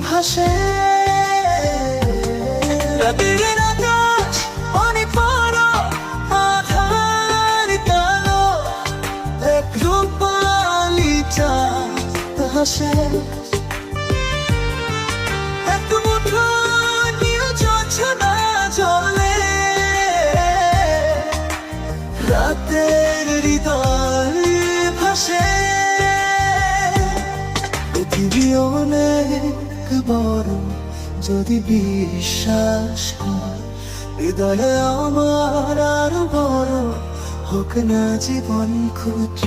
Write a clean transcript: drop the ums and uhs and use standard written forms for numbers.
ভাসে রাতের আকাশ অনেক বড়, আধার কালো, এক রূপালি চাঁদ হাসে। এক মুঠো নীল জোছনা জ্বলে, রাতের হৃদয় ভাসে। পৃথিবী অনেক বড়, যদি বিশ্বাস কর, হৃদয়ে আমার আরো বড় হোক না জীবন ক্ষুদ্র।